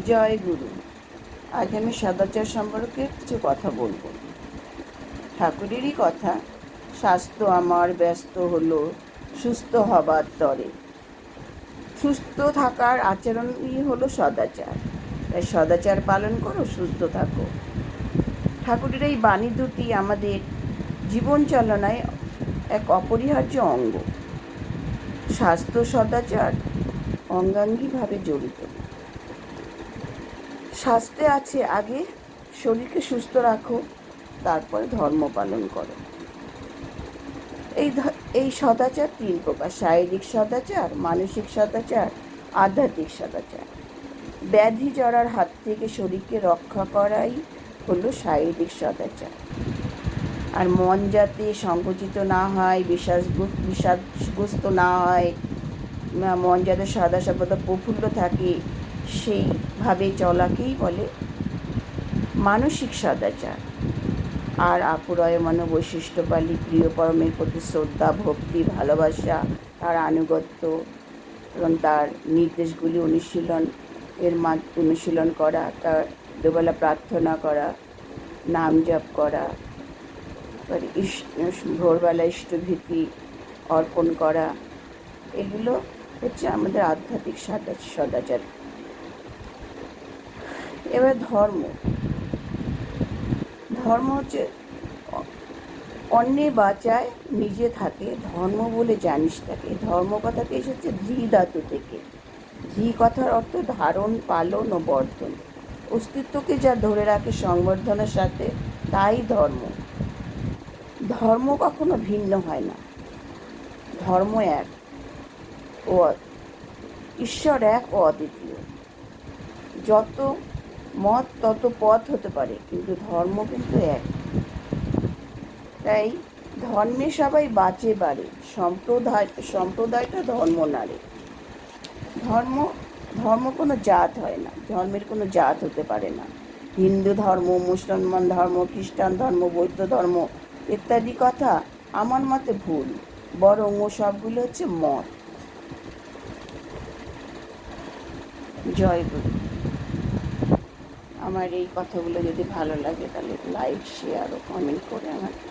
জয় গুরু। আজ আমি সদাচার সম্পর্কে কিছু কথা বলবো। ঠাকুরেরই কথা, স্বাস্থ্য আমার ব্যস্ত হলো সুস্থ হবার তরে। সুস্থ থাকার আচরণই হলো সদাচার। তাই সদাচার পালন করো, সুস্থ থাকো। ঠাকুরের এই বাণী দুটি আমাদের জীবন চালনায় এক অপরিহার্য অঙ্গ। স্বাস্থ্য সদাচার অঙ্গাঙ্গিভাবে জড়িত। স্বাস্থ্যে আছে আগে শরীরকে সুস্থ রাখো, তারপরে ধর্ম পালন করো। এই সদাচার তিন প্রকার: শারীরিক সদাচার, মানসিক সদাচার, আধ্যাত্মিক সদাচার। ব্যাধি জড়ার হাত থেকে শরীরকে রক্ষা করাই হলো শারীরিক সদাচার। আর মন যাতে সংকুচিত না হয়, বিষাদগ্রস্ত না হয়, মন যাতে সদা সর্বদা প্রফুল্ল থাকে, সেইভাবে চলাকেই বলে মানসিক সদাচার। আর আপুরয় মন বৈশিষ্ট্য পালি প্রিয় পরমের প্রতি শ্রদ্ধা, ভক্তি, ভালোবাসা, তার আনুগত্য এবং তার নির্দেশগুলি অনুশীলন করা, তার দুবেলা প্রার্থনা করা, নাম জপ করা, ভোরবেলা ইষ্টভীতি অর্পণ করা, এগুলো হচ্ছে আমাদের আধ্যাত্মিক সদাচার। এবার ধর্ম হচ্ছে অন্যে বাঁচায় নিজে থাকে, ধর্ম বলে জানিস থাকে। ধর্ম কথাটি এসেছে ধী ধাতু থেকে। ধী কথার অর্থ ধারণ, পালন ও বর্ধন। অস্তিত্বকে যা ধরে রাখে সংবর্ধনের সাথে, তাই ধর্ম। ধর্ম কখনো ভিন্ন হয় না। ধর্ম এক ও ঈশ্বর এক ও অদ্বিতীয়। যত মত তত পথ হতে পারে, কিন্তু ধর্ম কিন্তু এক। তাই ধর্মে সবাই বাঁচে বাড়ে, সম্প্রদায়টা ধর্ম নাড়ে। ধর্ম কোনো জাত হয় না, ধর্মের কোনো জাত হতে পারে না। হিন্দু ধর্ম, মুসলমান ধর্ম, খ্রিস্টান ধর্ম, বৌদ্ধ ধর্ম ইত্যাদি কথা আমার মতে ভুল। বরং ও সবগুলো হচ্ছে মত। জয় গুরু। আমার এই কথাগুলো যদি ভালো লাগে তাহলে লাইক, শেয়ার ও কমেন্ট করে আমাকে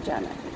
জানাবেন।